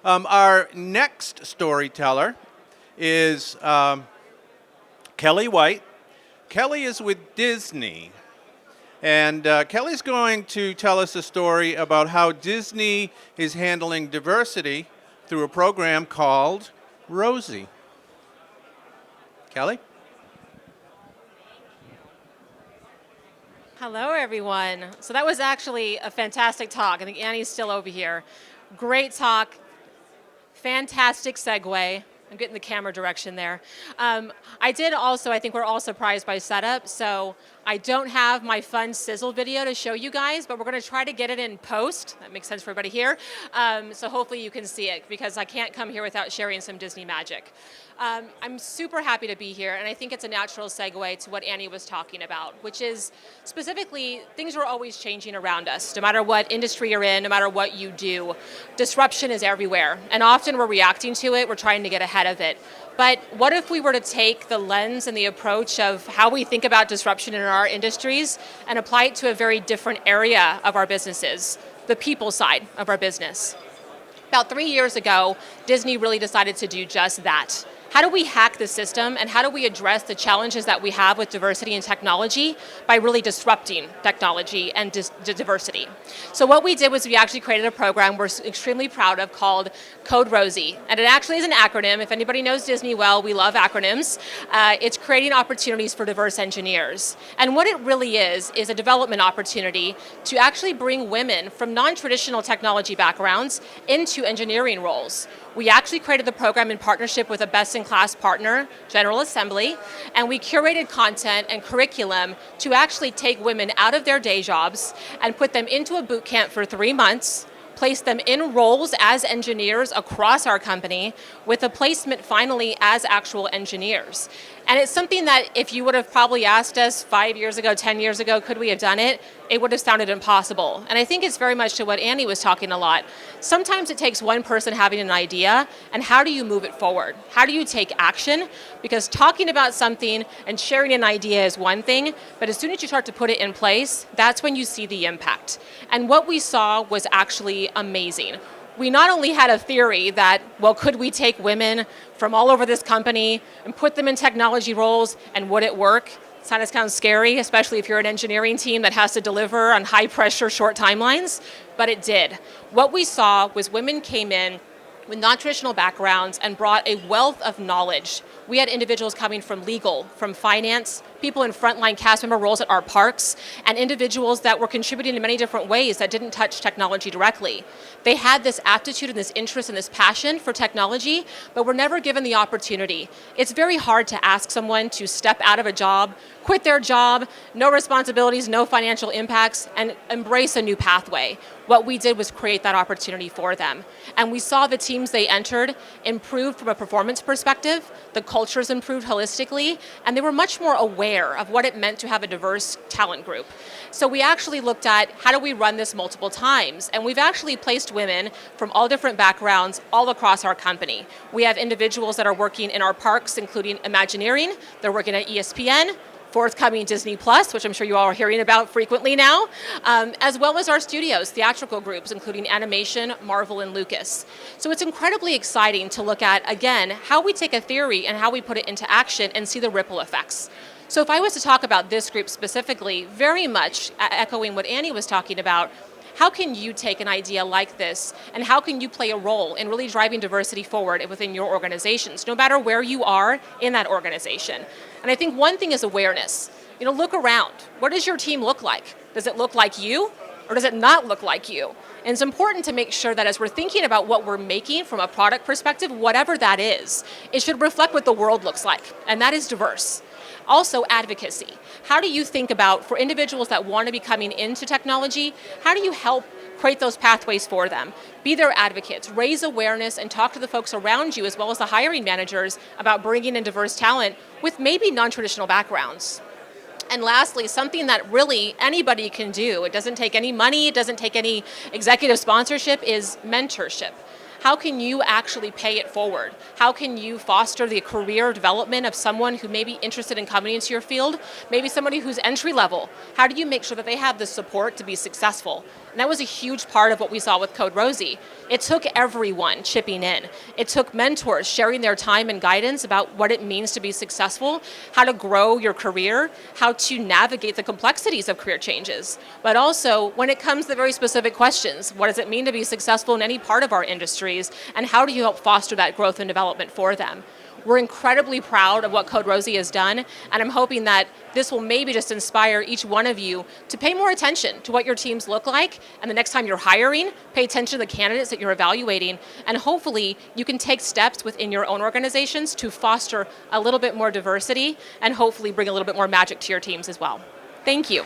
Our next storyteller is Kelly White. Kelly is with Disney. And Kelly's going to tell us a story about how Disney is handling diversity through a program called Rosie. Kelly? Hello, everyone. So that was actually a fantastic talk. I think Annie's still over here. Great talk. Fantastic segue. I'm getting the camera direction there. I think we're all surprised by setup, so I don't have my fun sizzle video to show you guys, but we're going to try to get it in post. That makes sense for everybody here. So hopefully you can see it, because I can't come here without sharing some Disney magic. I'm super happy to be here, and I think it's a natural segue to what Annie was talking about, which is specifically things are always changing around us. No matter what industry you're in, no matter what you do, disruption is everywhere, and often we're reacting to it, we're trying to get ahead of it. But what if we were to take the lens and the approach of how we think about disruption in our industries and apply it to a very different area of our businesses, the people side of our business? About 3 years ago, Disney really decided to do just that. How do we hack the system, and how do we address the challenges that we have with diversity and technology by really disrupting technology and diversity? So what we did was we actually created a program we're extremely proud of called Code Rosie. And it actually is an acronym. If anybody knows Disney well, we love acronyms. It's creating opportunities for diverse engineers. And what it really is a development opportunity to actually bring women from non-traditional technology backgrounds into engineering roles. We actually created the program in partnership with a best-in-class partner, General Assembly, and we curated content and curriculum to actually take women out of their day jobs and put them into a boot camp for 3 months, place them in roles as engineers across our company with a placement finally as actual engineers. And it's something that if you would have probably asked us 5 years ago, 10 years ago, could we have done it? It would have sounded impossible. And I think it's very much to what Annie was talking a lot. Sometimes it takes one person having an idea, and how do you move it forward? How do you take action? Because talking about something and sharing an idea is one thing, but as soon as you start to put it in place, that's when you see the impact. And what we saw was actually amazing. We not only had a theory that, well, could we take women from all over this company and put them in technology roles, and would it work? It kind of sounds scary, especially if you're an engineering team that has to deliver on high pressure, short timelines, but it did. What we saw was women came in with non-traditional backgrounds and brought a wealth of knowledge. We had individuals coming from legal, from finance, people in frontline cast member roles at our parks, and individuals that were contributing in many different ways that didn't touch technology directly. They had this aptitude and this interest and this passion for technology, but were never given the opportunity. It's very hard to ask someone to step out of a job, quit their job, no responsibilities, no financial impacts, and embrace a new pathway. What we did was create that opportunity for them. And we saw the teams they entered improved from a performance perspective, the cultures improved holistically, and they were much more aware of what it meant to have a diverse talent group. So we actually looked at how do we run this multiple times, and we've actually placed women from all different backgrounds all across our company. We have individuals that are working in our parks, including Imagineering, they're working at ESPN, forthcoming Disney Plus, which I'm sure you all are hearing about frequently now, as well as our studios, theatrical groups, including animation, Marvel, and Lucas. So it's incredibly exciting to look at, again, how we take a theory and how we put it into action and see the ripple effects. So if I was to talk about this group specifically, very much echoing what Annie was talking about, how can you take an idea like this and how can you play a role in really driving diversity forward within your organizations, no matter where you are in that organization? And I think one thing is awareness. Look around. What does your team look like? Does it look like you, or does it not look like you? And it's important to make sure that as we're thinking about what we're making from a product perspective, whatever that is, it should reflect what the world looks like, and that is diverse. Also, advocacy. How do you think about, for individuals that want to be coming into technology, how do you help create those pathways for them? Be their advocates, raise awareness, and talk to the folks around you, as well as the hiring managers, about bringing in diverse talent with maybe non-traditional backgrounds. And lastly, something that really anybody can do, it doesn't take any money, it doesn't take any executive sponsorship, is mentorship. how can you actually pay it forward? How can you foster the career development of someone who may be interested in coming into your field, maybe somebody who's entry level? How do you make sure that they have the support to be successful? And that was a huge part of what we saw with Code Rosie. It took everyone chipping in. It took mentors sharing their time and guidance about what it means to be successful, how to grow your career, how to navigate the complexities of career changes. But also, when it comes to the very specific questions, what does it mean to be successful in any part of our industries, and how do you help foster that growth and development for them? We're incredibly proud of what Code Rosie has done, and I'm hoping that this will maybe just inspire each one of you to pay more attention to what your teams look like, and the next time you're hiring, pay attention to the candidates that you're evaluating, and hopefully you can take steps within your own organizations to foster a little bit more diversity and hopefully bring a little bit more magic to your teams as well. Thank you.